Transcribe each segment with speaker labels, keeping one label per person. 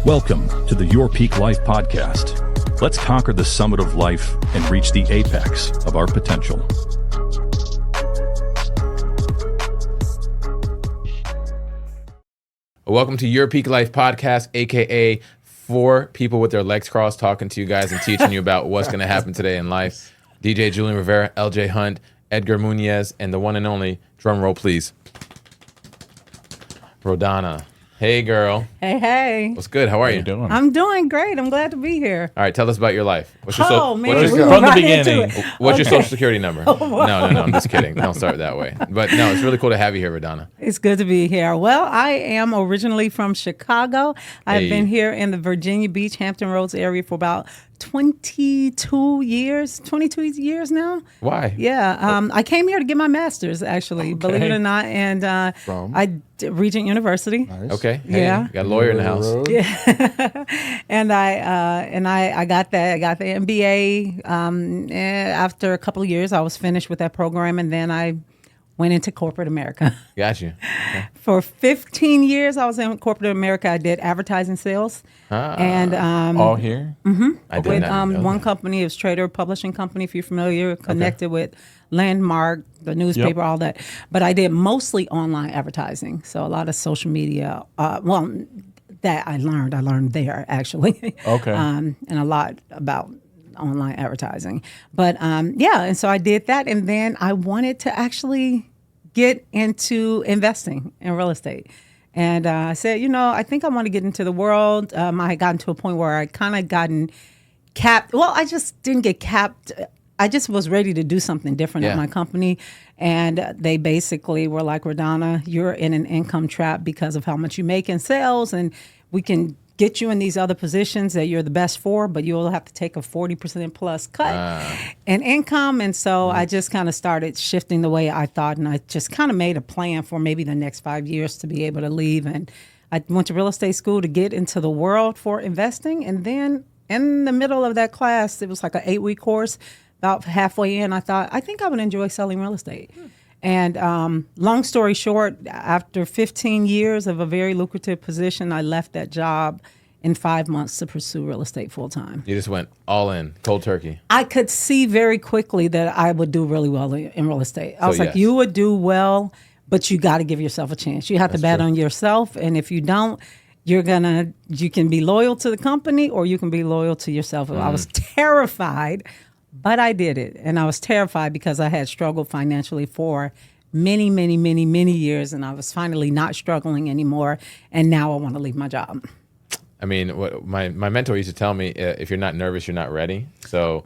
Speaker 1: Welcome to the Your Peak Life podcast. Let's conquer the summit of life and reach the apex of our potential.
Speaker 2: Welcome to Your Peak Life podcast, aka 4 people with their legs crossed talking to you guys and teaching you about what's going to happen today in life. DJ Julian Rivera, LJ Hunt, Edgar Munoz, and the one and only, drum roll please, Rhodonna. Hey girl.
Speaker 3: Hey.
Speaker 2: What's good? How are you
Speaker 4: doing?
Speaker 3: I'm doing great. I'm glad to be here.
Speaker 2: All right, tell us about your life. What's your
Speaker 4: from the beginning.
Speaker 2: What's your social security number? No, I'm just kidding. Don't start that way. But no, it's really cool to have you here, Rhodonna.
Speaker 3: It's good to be here. Well, I am originally from Chicago. I've been here in the Virginia Beach, Hampton Roads area for about 22 years now.
Speaker 2: Why?
Speaker 3: Yeah, I came here to get my master's, actually, believe it or not, and I did Regent University.
Speaker 4: Nice.
Speaker 2: Okay. Hey,
Speaker 3: Yeah.
Speaker 2: got a lawyer in the house.
Speaker 3: Yeah, and I got that. I got the MBA. And after a couple of years, I was finished with that program, and then I went into corporate America.
Speaker 2: Got you. Okay.
Speaker 3: For 15 years, I was in corporate America. I did advertising sales, and
Speaker 4: All here?
Speaker 2: I did
Speaker 3: with
Speaker 2: not know
Speaker 3: one
Speaker 2: that.
Speaker 3: company, it was Trader Publishing Company, if you're familiar, connected with Landmark, the newspaper, all that. But I did mostly online advertising, so a lot of social media. That I learned there actually.
Speaker 4: Okay.
Speaker 3: And a lot about online advertising. But and so I did that, and then I wanted to actually get into investing in real estate. And I said, I think I want to get into the world. I had gotten to a point where I kind of gotten capped. Well, I just didn't get capped. I just was ready to do something different at my company. And they basically were like, Rhodonna, you're in an income trap because of how much you make in sales. And we can get you in these other positions that you're the best for, but you'll have to take a 40% plus cut in income. And so I just kind of started shifting the way I thought, and I just kind of made a plan for maybe the next 5 years to be able to leave. And I went to real estate school to get into the world for investing. And then in the middle of that class, it was like an 8-week course. About halfway in, I thought, I think I would enjoy selling real estate. And long story short, after 15 years of a very lucrative position, I left that job in 5 months to pursue real estate full time.
Speaker 2: You just went all in, cold turkey.
Speaker 3: I could see very quickly that I would do really well in real estate. I was like, you would do well, but you got to give yourself a chance. You have to bet on yourself. And if you don't, you can be loyal to the company or you can be loyal to yourself. I was terrified, but I did it. And I was terrified because I had struggled financially for many, many, many, many years. And I was finally not struggling anymore. And now I want to leave my job.
Speaker 2: I mean, what my mentor used to tell me, if you're not nervous, you're not ready. So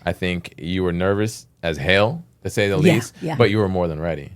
Speaker 2: I think you were nervous as hell, to say the least, but you were more than ready.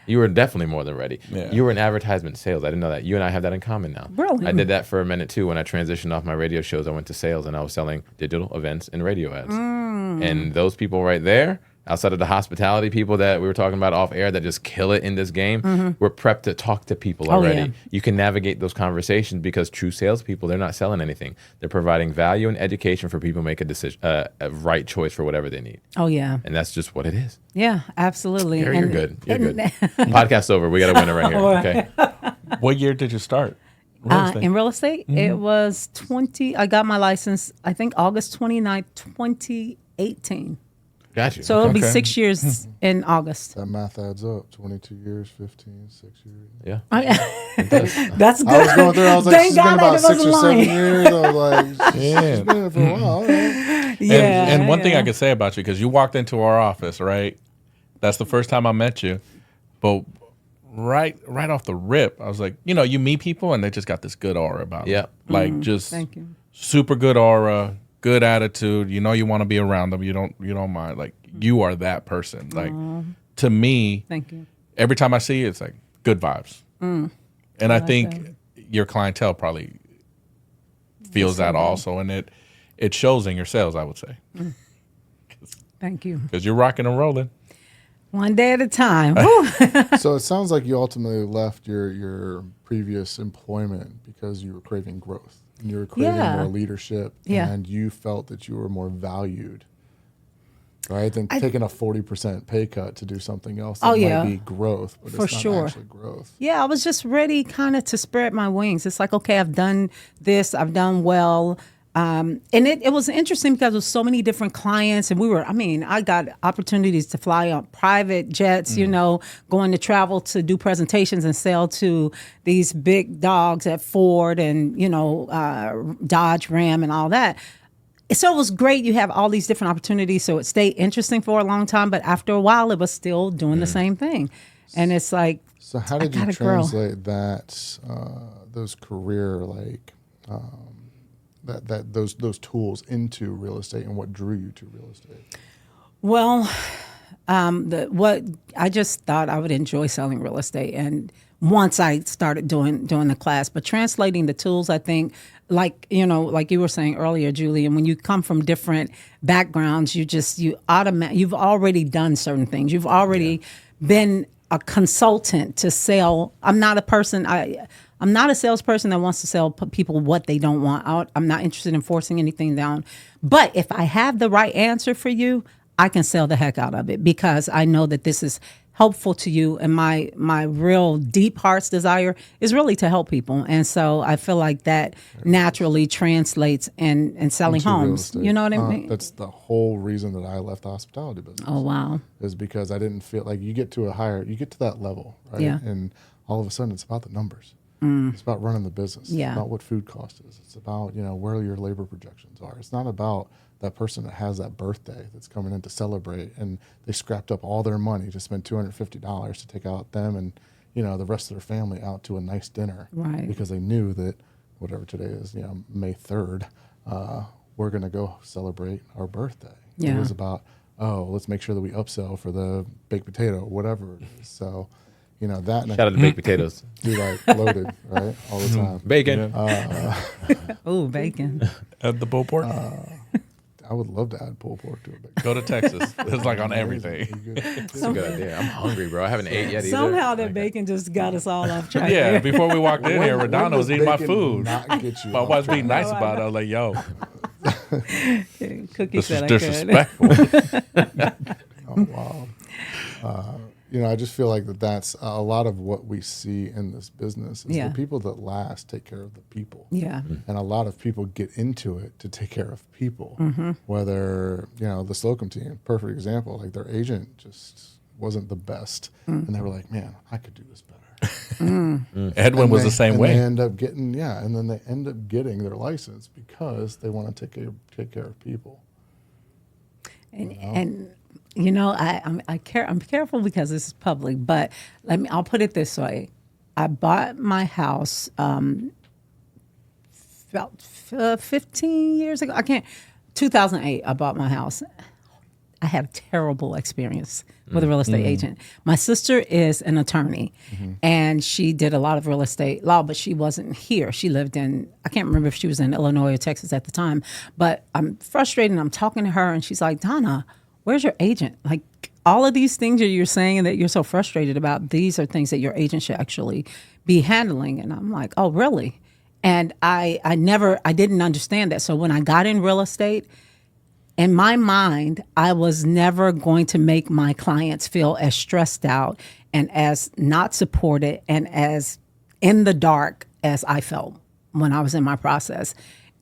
Speaker 2: You were definitely more than ready. Yeah. You were in advertisement sales. I didn't know that. You and I have that in common now.
Speaker 3: Really?
Speaker 2: I did that for a minute too. When I transitioned off my radio shows, I went to sales and I was selling digital events and radio ads. And those people right there, outside of the hospitality people that we were talking about off air that just kill it in this game, we're prepped to talk to people already.
Speaker 3: Yeah.
Speaker 2: You can navigate those conversations because true salespeople, they're not selling anything. They're providing value and education for people to make a decision, a right choice for whatever they need.
Speaker 3: Oh, yeah.
Speaker 2: And that's just what it is.
Speaker 3: Yeah, absolutely.
Speaker 2: You're good. You're good. Podcast's over. We got a winner right here. Okay.
Speaker 4: What year did you start?
Speaker 3: In real estate, it was I got my license, I think August 29th, 2018.
Speaker 2: Got you.
Speaker 3: So it'll be 6 years in August.
Speaker 5: That math adds up. 22 years, 15, 6 years.
Speaker 2: Yeah.
Speaker 3: That's good.
Speaker 5: I was going through, I was like,
Speaker 3: Thank
Speaker 5: she's been
Speaker 3: God
Speaker 5: about
Speaker 3: I
Speaker 5: 6 or 7
Speaker 3: wasn't
Speaker 5: years. I was like, she's been here for a while. All right.
Speaker 4: And one thing I could say about you, because you walked into our office, right? That's the first time I met you. But right off the rip, I was like, you meet people and they just got this good aura about them.
Speaker 2: Yeah.
Speaker 4: Like just
Speaker 3: Thank you.
Speaker 4: super good aura, good attitude. You want to be around them. You don't mind. Like you are that person. Like to me,
Speaker 3: Thank you.
Speaker 4: every time I see you, it's like good vibes. And I think your clientele probably feels that also, and it shows in your sales, I would say.
Speaker 3: Thank you.
Speaker 4: Because you're rocking and rolling.
Speaker 3: One day at a time.
Speaker 5: So it sounds like you ultimately left your previous employment because you were craving growth. And you were craving more leadership.
Speaker 3: Yeah.
Speaker 5: And you felt that you were more valued right? Than taking a 40% pay cut to do something else that
Speaker 3: Oh, yeah.
Speaker 5: might be growth, but
Speaker 3: For
Speaker 5: it's not
Speaker 3: sure.
Speaker 5: actually growth.
Speaker 3: Yeah, I was just ready kind of to spread my wings. It's like, okay, I've done this, I've done well. And it was interesting because there was so many different clients, and I got opportunities to fly on private jets, going to travel to do presentations and sell to these big dogs at Ford and, Dodge, Ram and all that. So it was great. You have all these different opportunities. So it stayed interesting for a long time, but after a while it was still doing the same thing. And it's like,
Speaker 5: so how did you translate that, those career, those tools into real estate, and what drew you to real estate?
Speaker 3: Well, what I just thought I would enjoy selling real estate, and once I started doing the class, but translating the tools, I think, like you were saying earlier, Julian, when you come from different backgrounds, you've already done certain things. You've already been a consultant to sell. I'm not a salesperson that wants to sell people what they don't want. I'm not interested in forcing anything down. But if I have the right answer for you, I can sell the heck out of it, because I know that this is helpful to you. And my real deep heart's desire is really to help people. And so I feel like that naturally translates in selling
Speaker 5: Into
Speaker 3: homes. You know what I mean?
Speaker 5: That's the whole reason that I left the hospitality business.
Speaker 3: Oh, wow.
Speaker 5: Is because I didn't feel like you get to that level, right?
Speaker 3: Yeah.
Speaker 5: And all of a sudden it's about the numbers. It's about running the business.
Speaker 3: Yeah.
Speaker 5: It's about what food cost is. It's about, where your labor projections are. It's not about that person that has that birthday that's coming in to celebrate, and they scrapped up all their money to spend $250 to take out them and, the rest of their family out to a nice dinner.
Speaker 3: Right.
Speaker 5: Because they knew that whatever today is, May 3rd, we're going to go celebrate our birthday.
Speaker 3: Yeah.
Speaker 5: It was about, let's make sure that we upsell for the baked potato, whatever it is. So, that.
Speaker 2: Shout out to baked potatoes.
Speaker 5: Be loaded, right? All the time.
Speaker 2: Bacon.
Speaker 3: Oh, bacon.
Speaker 4: Add the pulled pork.
Speaker 5: I would love to add pulled pork to it.
Speaker 4: Go to Texas. It's like on everything.
Speaker 2: That's a good idea. I'm hungry, bro. I haven't ate yet either.
Speaker 3: Somehow that bacon just got us all off track.
Speaker 4: Yeah, before we walked in here, Rhodonna was eating my
Speaker 5: bacon
Speaker 4: food.
Speaker 5: not get you
Speaker 4: My
Speaker 5: off
Speaker 4: wife's being
Speaker 5: track?
Speaker 4: nice about it. I was like, yo,
Speaker 3: Cookie
Speaker 4: this is
Speaker 3: said I could.
Speaker 4: disrespectful.
Speaker 5: Oh, wow. I just feel like that's a lot of what we see in this business is
Speaker 3: Yeah.
Speaker 5: the people that last take care of the people.
Speaker 3: Yeah.
Speaker 5: And a lot of people get into it to take care of people.
Speaker 3: Mm-hmm.
Speaker 5: Whether, the Slocum team, perfect example, like their agent just wasn't the best. And they were like, man, I could do this better.
Speaker 4: Edwin was the same way.
Speaker 5: They end up getting, and then they end up getting their license because they want to take care of people.
Speaker 3: And I'm careful because this is public, but I'll put it this way. I bought my house about 15 years ago. 2008, I bought my house. I had a terrible experience with a real estate agent. My sister is an attorney, and she did a lot of real estate law, but she wasn't here. She lived in, I can't remember if she was in Illinois or Texas at the time, but I'm frustrated, and I'm talking to her, and she's like, Donna, where's your agent? Like, all of these things that you're saying that you're so frustrated about, these are things that your agent should actually be handling. And I'm like, oh, really? And I didn't understand that. So when I got in real estate, in my mind, I was never going to make my clients feel as stressed out and as not supported and as in the dark as I felt when I was in my process.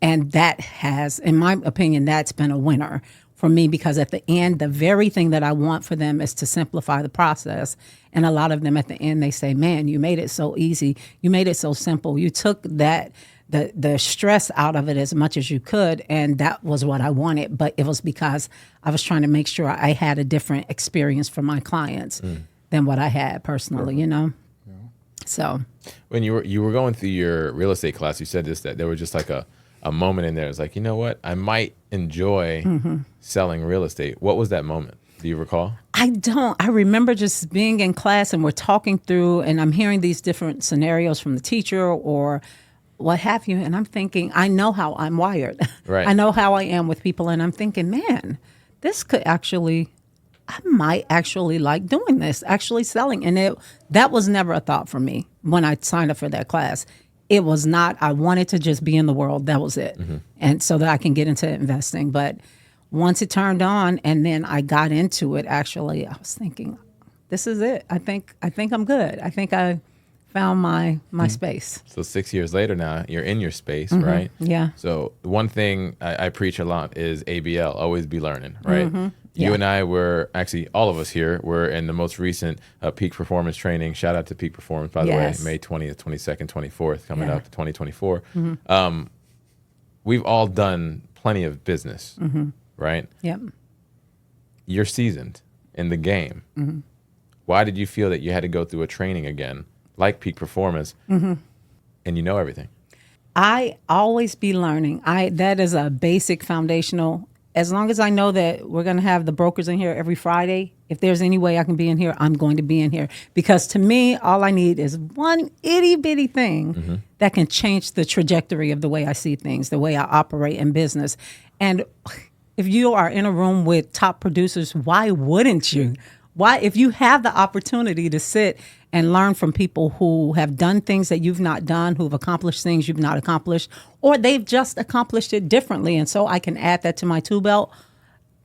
Speaker 3: And that has, in my opinion, that's been a winner for me, because at the end, the very thing that I want for them is to simplify the process. And a lot of them at the end, they say, man, you made it so easy. You made it so simple. You took that, the stress out of it as much as you could. And that was what I wanted. But it was because I was trying to make sure I had a different experience for my clients than what I had personally, Yeah. So
Speaker 2: when you were going through your real estate class, you said that there was just like a moment in there. It's like, you know what? I might enjoy selling real estate. What was that moment? Do you recall?
Speaker 3: I don't. I remember just being in class and we're talking through, and I'm hearing these different scenarios from the teacher or what have you. And I'm thinking, I know how I'm wired.
Speaker 2: Right.
Speaker 3: I know how I am with people. And I'm thinking, man, this could actually, I might actually like doing this, actually selling. And that was never a thought for me when I signed up for that class. It was not, I wanted to just be in the world. That was it. And so that I can get into investing. But once it turned on and then I got into it, actually, I was thinking, this is it. I think I'm good. I think I found my space.
Speaker 2: So 6 years later now, you're in your space, right?
Speaker 3: Yeah.
Speaker 2: So the one thing I preach a lot is ABL, always be learning, right? You and I were, actually all of us here, were in the most recent Peak Performance training. Shout out to Peak Performance, by the way, May 20th, 22nd, 24th, coming up, 2024. We've all done plenty of business, right?
Speaker 3: Yep.
Speaker 2: You're seasoned in the game. Why did you feel that you had to go through a training again, like Peak Performance, and you know everything?
Speaker 3: I always be learning. That is a basic foundational. As long as I know that we're going to have the brokers in here every Friday, if there's any way I can be in here, I'm going to be in here. Because to me, all I need is one itty bitty thing that can change the trajectory of the way I see things, the way I operate in business. And if you are in a room with top producers, why wouldn't you? Why, if you have the opportunity to sit and learn from people who have done things that you've not done, who've accomplished things you've not accomplished, or they've just accomplished it differently, and so I can add that to my tool belt,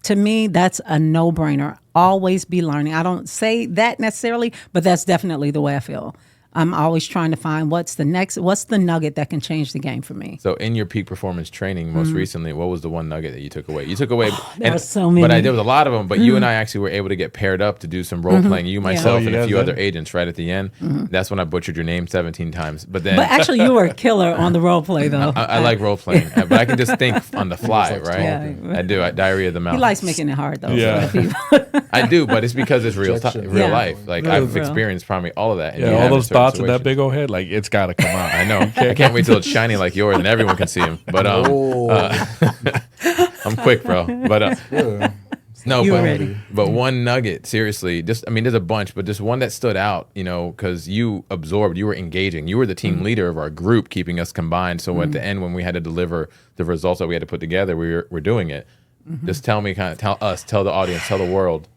Speaker 3: to me, that's a no-brainer. Always be learning. I don't say that necessarily, but that's definitely the way I feel. I'm always trying to find what's the nugget that can change the game for me.
Speaker 2: So in your Peak Performance training most recently, what was the one nugget that you took away? You took away,
Speaker 3: there were so many.
Speaker 2: But there was a lot of them, but you and I actually were able to get paired up to do some role playing, you, myself, and a few other agents right at the end. That's when I butchered your name 17 times. But actually you were a killer on the role play though.
Speaker 3: I
Speaker 2: like role playing, but I can just think on the fly, right?
Speaker 3: Yeah.
Speaker 2: I do. diarrhea of the mouth.
Speaker 3: He likes making it hard though.
Speaker 4: Yeah.
Speaker 2: I do, but it's because it's real life. Like I've experienced probably all of that.
Speaker 4: Yeah, all those thoughts in that big old head, like it's got to come out.
Speaker 2: I know. I can't wait till it's shiny like yours and everyone can see him. But I'm quick, bro. But but one nugget, seriously, there's a bunch, but just one that stood out, because you absorbed, you were engaging, you were the team leader of our group, keeping us combined. So at the end, when we had to deliver the results that we had to put together, we're doing it. Just tell me, tell the audience, tell the world.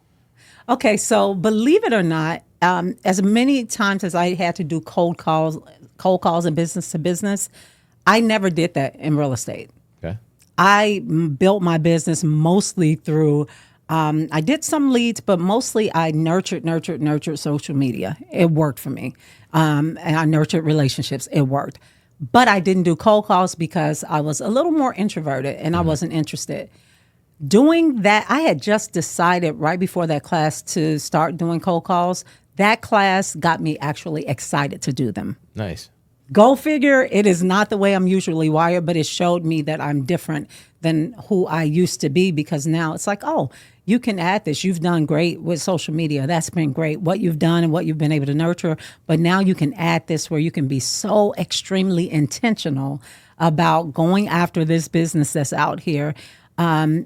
Speaker 3: Okay, so believe it or not, as many times as I had to do cold calls and business to business, I never did that in real estate.
Speaker 2: Okay.
Speaker 3: I built my business mostly through, I did some leads, but mostly I nurtured social media. It worked for me. And I nurtured relationships. It worked. But I didn't do cold calls because I was a little more introverted and I wasn't interested. Doing that, I had just decided right before that class to start doing cold calls. That class got me actually excited to do them.
Speaker 2: Nice.
Speaker 3: Go figure, it is not the way I'm usually wired, but it showed me that I'm different than who I used to be, because now it's like, oh, you can add this. You've done great with social media. That's been great, what you've done and what you've been able to nurture. But now you can add this where you can be so extremely intentional about going after this business that's out here. And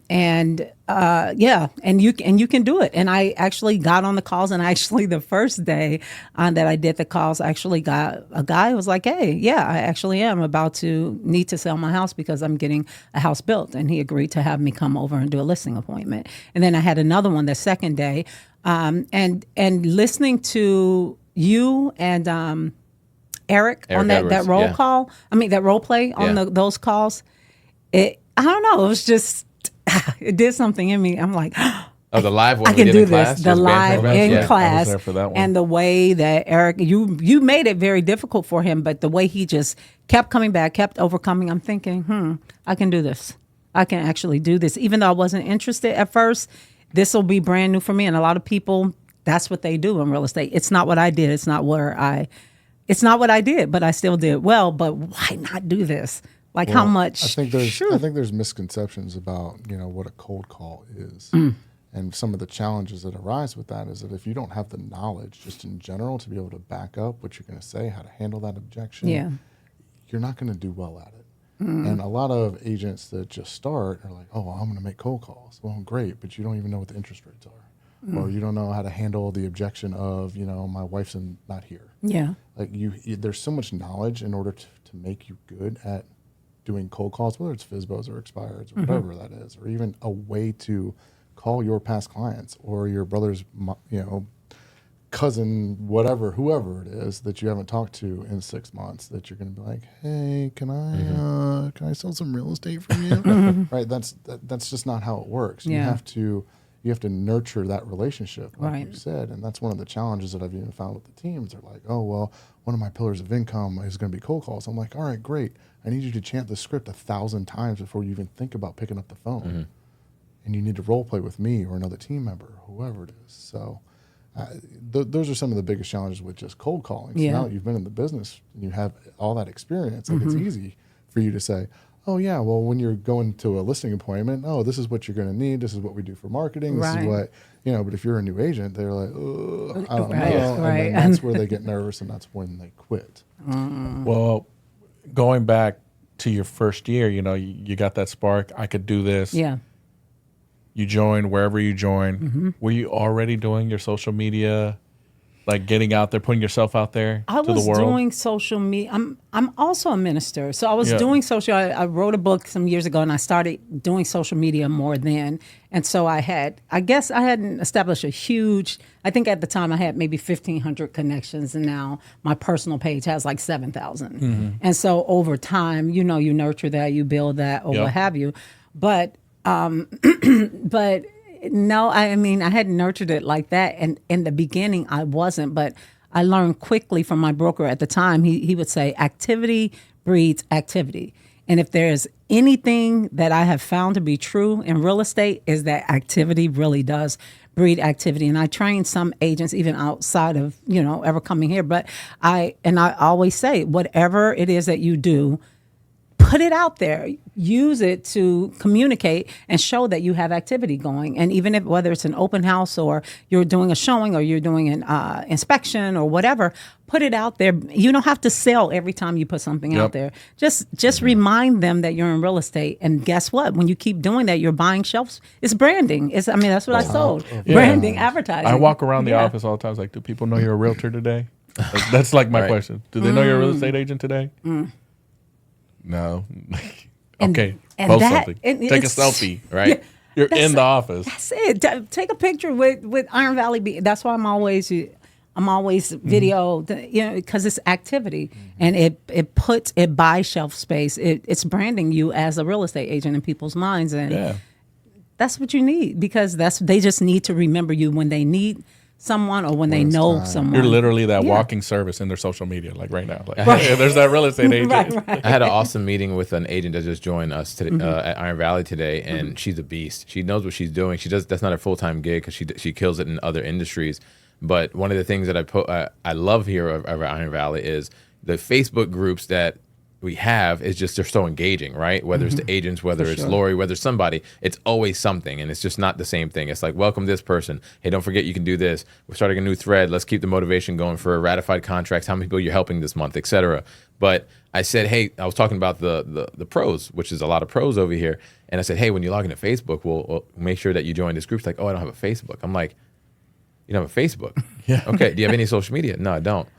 Speaker 3: you can do it. And I actually got on the calls, and actually the first day that I did the calls, I actually got a guy who was like, hey, yeah, I actually am about to need to sell my house because I'm getting a house built. And he agreed to have me come over and do a listing appointment. And then I had another one the second day, and listening to you and Eric on that roll call, that role play on those calls, I don't know. It was just, it did something in me. I'm like,
Speaker 2: the live one
Speaker 3: I can do
Speaker 2: class,
Speaker 3: this. The live in class.
Speaker 4: I was there for that one.
Speaker 3: And the way that Eric, you made it very difficult for him, but the way he just kept coming back, kept overcoming, I'm thinking, I can do this. I can actually do this. Even though I wasn't interested at first, this will be brand new for me. And a lot of people, that's what they do in real estate. It's not what I did. It's not what I did, but I still did well. But why not do this? Like, how much?
Speaker 5: I think there's misconceptions about what a cold call is, and some of the challenges that arise with that is that if you don't have the knowledge, just in general, to be able to back up what you're going to say, how to handle that objection, you're not going to do well at it. And a lot of agents that just start are like, oh, well, I'm going to make cold calls. Well, great, but you don't even know what the interest rates are, or you don't know how to handle the objection of my wife's not here.
Speaker 3: Yeah,
Speaker 5: like there's so much knowledge in order to make you good at doing cold calls, whether it's FSBOs or expireds or whatever that is, or even a way to call your past clients or your brother's, cousin, whatever, whoever it is that you haven't talked to in 6 months, that you're going to be like, hey, can I sell some real estate from you? Right? That's just not how it works. You have to nurture that relationship, like you said, and that's one of the challenges that I've even found with the teams. They're like, oh well, one of my pillars of income is going to be cold calls. I'm like, all right, great. I need you to chant the script 1,000 times before you even think about picking up the phone, and you need to role play with me or another team member, whoever it is. So. Those are some of the biggest challenges with just cold calling. So now that you've been in the business and you have all that experience, like it's easy for you to say, oh yeah, well, when you're going to a listing appointment, oh, this is what you're going to need. This is what we do for marketing. This is what, but if you're a new agent, they're like, oh, I don't know. And then that's where they get nervous, and that's when they quit.
Speaker 4: Well, going back to your first year, you got that spark. I could do this.
Speaker 3: Yeah.
Speaker 4: You joined wherever you joined. Were you already doing your social media, like getting out there, putting yourself out there to the world?
Speaker 3: I was doing social media. I'm also a minister, so I was doing social. I wrote a book some years ago, and I started doing social media more then. And so I hadn't established a huge. I think at the time I had maybe 1,500 connections, and now my personal page has like 7,000. And so over time, you nurture that, you build that, or what have you. But but no, I hadn't nurtured it like that. And in the beginning, I wasn't. But I learned quickly from my broker at the time. He would say, activity breeds activity. And if there's anything that I have found to be true in real estate, is that activity really does breed activity. And I train some agents even outside of, ever coming here. But I always say, whatever it is that you do, put it out there, use it to communicate and show that you have activity going. And even if, whether it's an open house or you're doing a showing or you're doing an inspection or whatever, put it out there. You don't have to sell every time you put something out there. Just remind them that you're in real estate. And guess what? When you keep doing that, you're buying shelves. It's branding. That's what I sold. Branding, advertising.
Speaker 4: I walk around the office all the time. It's like, do people know you're a realtor today? That's like my question. Do they know you're a real estate agent today? No. Okay. Post something. Take a selfie, right? Yeah, you're in the office.
Speaker 3: That's it. Take a picture with Iron Valley. That's why I'm always video, because it's activity, and it buys shelf space. It's branding you as a real estate agent in people's minds, and that's what you need, because they just need to remember you when they need someone or when they know someone.
Speaker 4: You're literally that walking service in their social media, like right now. Like, there's that real estate agent.
Speaker 3: Right.
Speaker 2: I had an awesome meeting with an agent that just joined us today, at Iron Valley today, and she's a beast. She knows what she's doing. That's not a full-time gig, because she kills it in other industries. But one of the things that I love here over Iron Valley is the Facebook groups that we have is just, they're so engaging, right? Whether it's the agents, whether it's Lori, whether it's somebody, it's always something, and it's just not the same thing. It's like, welcome this person. Hey, don't forget you can do this. We're starting a new thread. Let's keep the motivation going for ratified contracts. How many people you're helping this month, etc. But I said, hey, I was talking about the pros, which is a lot of pros over here, and I said, hey, when you log into Facebook, we'll make sure that you join this group. It's like, oh, I don't have a Facebook. I'm like, you don't have a Facebook?
Speaker 4: Yeah.
Speaker 2: Okay. Do you have any social media? No, I don't.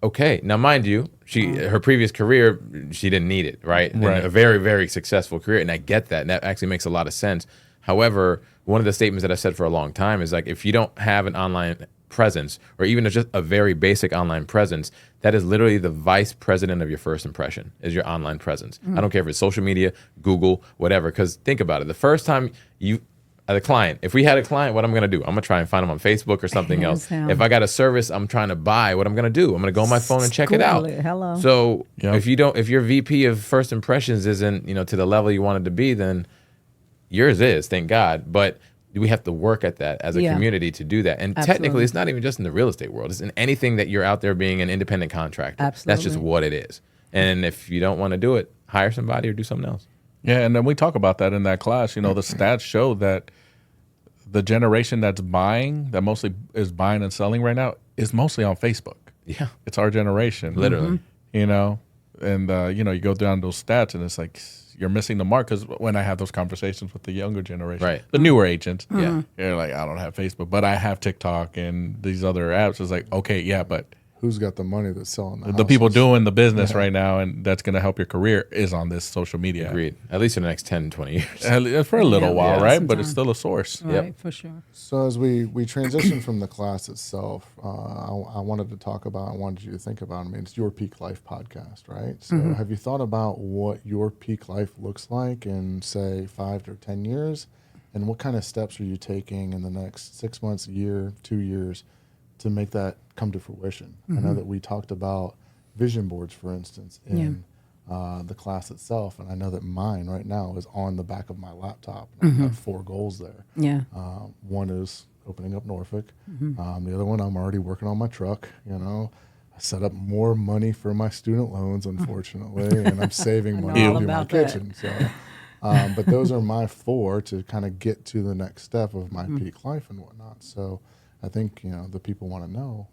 Speaker 2: Okay. Now, mind you, her previous career, she didn't need it, right?
Speaker 4: Right.
Speaker 2: A very, very successful career, and I get that, and that actually makes a lot of sense. However, one of the statements that I said for a long time is like, if you don't have an online presence, or even just a very basic online presence, that is literally the vice president of your first impression, is your online presence. I don't care if it's social media, Google, whatever, because think about it. The first time the client, if we had a client, what I'm going to do? I'm going to try and find them on Facebook or something else. If I got a service I'm trying to buy, what I'm going to do? I'm going to go on my phone and check it out.
Speaker 3: Hello.
Speaker 2: So if your VP of first impressions isn't, to the level you want it to be, then yours is, thank God. But we have to work at that as a community to do that. And technically, it's not even just in the real estate world. It's in anything that you're out there being an independent contractor.
Speaker 3: Absolutely.
Speaker 2: That's just what it is. And if you don't want to do it, hire somebody or do something else.
Speaker 4: Yeah, and then we talk about that in that class. The stats show that the generation that mostly is buying and selling right now, is mostly on Facebook.
Speaker 2: Yeah.
Speaker 4: It's our generation.
Speaker 2: Literally.
Speaker 4: And, you go down those stats, and it's like, you're missing the mark, because when I have those conversations with the younger generation,
Speaker 2: right,
Speaker 4: the newer agents,
Speaker 2: they're
Speaker 4: like, I don't have Facebook, but I have TikTok and these other apps. It's like, okay, yeah, but
Speaker 5: who's got the money that's selling the
Speaker 4: The people
Speaker 5: houses.
Speaker 4: doing the business right now, and that's going to help your career, is on this social media.
Speaker 2: Agreed. At least in the next 10, 20 years.
Speaker 4: For a little
Speaker 3: Yeah,
Speaker 4: while,
Speaker 2: yeah.
Speaker 4: right?
Speaker 3: Some
Speaker 4: But it's
Speaker 3: time.
Speaker 4: still a source.
Speaker 3: Right, for sure.
Speaker 5: So as we transition from the class itself, I wanted to talk about, I wanted you to think about, I mean, it's Your Peak Life podcast, right? So have you thought about what your peak life looks like in, say, 5 to 10 years? And what kind of steps are you taking in the next 6 months, a year, 2 years to make that come to fruition? I know that we talked about vision boards, for instance, in the class itself. And I know that mine right now is on the back of my laptop. I've got 4 goals there.
Speaker 3: Yeah.
Speaker 5: One is opening up Norfolk. The other one, I'm already working on my truck. You know, I set up more money for my student loans, unfortunately, and I'm saving money
Speaker 3: all
Speaker 5: to do my
Speaker 3: about that.
Speaker 5: kitchen. So, but those are my 4 to kind of get to the next step of my peak life and whatnot. So I think, you know, the people want to know.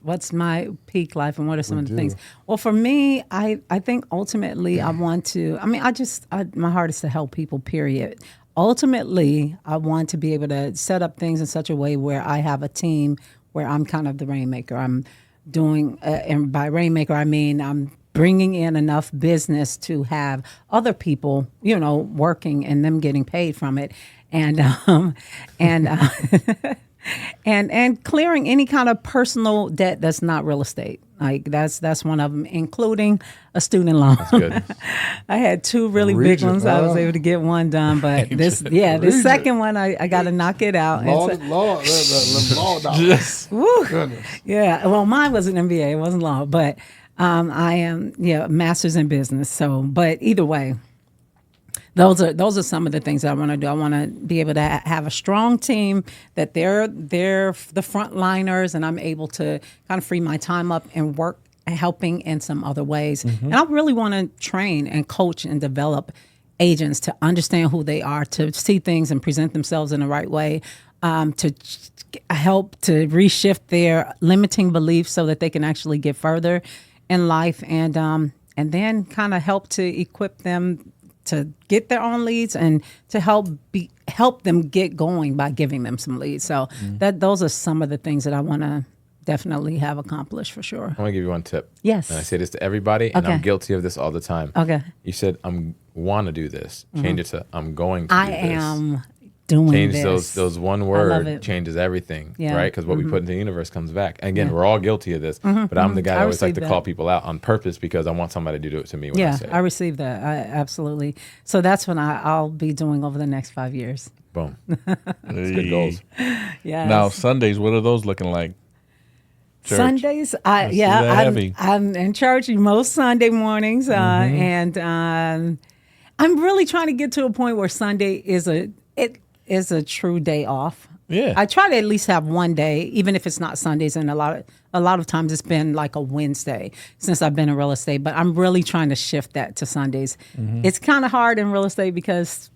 Speaker 3: What's my peak life and what are some
Speaker 5: We
Speaker 3: of the
Speaker 5: do.
Speaker 3: things? Well, for me, I think ultimately I want to, I mean, my heart is to help people, period. Ultimately, I want to be able to set up things in such a way where I have a team where I'm kind of the rainmaker. I'm doing, and by rainmaker, I mean I'm bringing in enough business to have other people, you know, working and them getting paid from it. And, and clearing any kind of personal debt that's not real estate. Like that's one of them, including a student loan.
Speaker 2: Good.
Speaker 3: I had 2 really big
Speaker 5: Regent,
Speaker 3: ones. I was
Speaker 5: huh?
Speaker 3: able to get one done, but this second one, I got to knock it out. And
Speaker 5: Law,
Speaker 3: so-
Speaker 5: law dollars.
Speaker 3: Woo.
Speaker 5: Goodness.
Speaker 3: Yeah, well, mine was an MBA. It wasn't law, but I am master's in business. So, but either way, those are some of the things that I want to do. I want to be able to have a strong team that they're the frontliners, and I'm able to kind of free my time up and work helping in some other ways. And I really want to train and coach and develop agents to understand who they are, to see things and present themselves in the right way, to help to reshift their limiting beliefs so that they can actually get further in life, and then kind of help to equip them to get their own leads and to help them get going by giving them some leads. So those are some of the things that I want to definitely have accomplished for sure.
Speaker 2: I want to give you one tip.
Speaker 3: Yes.
Speaker 2: And I say this to everybody, and I'm
Speaker 3: Okay.
Speaker 2: guilty of this all the time.
Speaker 3: Okay.
Speaker 2: You said, I'm want to do this. Change it to, I'm going to do
Speaker 3: I
Speaker 2: this.
Speaker 3: am doing
Speaker 2: Change
Speaker 3: this.
Speaker 2: those one
Speaker 3: love
Speaker 2: word
Speaker 3: it.
Speaker 2: changes everything,
Speaker 3: Yeah.
Speaker 2: right? Because what we put into the universe comes back. And again, we're all guilty of this, but I'm the guy
Speaker 3: I
Speaker 2: that always like to
Speaker 3: received
Speaker 2: call
Speaker 3: that.
Speaker 2: people out on purpose because I want somebody to do it to me when I
Speaker 3: Yeah,
Speaker 2: say it.
Speaker 3: I received that. Absolutely. So that's what I'll be doing over the next 5 years.
Speaker 2: Boom. That's good goals.
Speaker 3: Yeah.
Speaker 4: Now, Sundays, what are those looking like? Church.
Speaker 3: Sundays,
Speaker 4: that heavy.
Speaker 3: I'm in church most Sunday mornings, and I'm really trying to get to a point where Sunday is a true day off.
Speaker 4: Yeah.
Speaker 3: I try to at least have one day, even if it's not Sundays, and a lot of times it's been like a Wednesday since I've been in real estate. But I'm really trying to shift that to Sundays. It's kind of hard in real estate because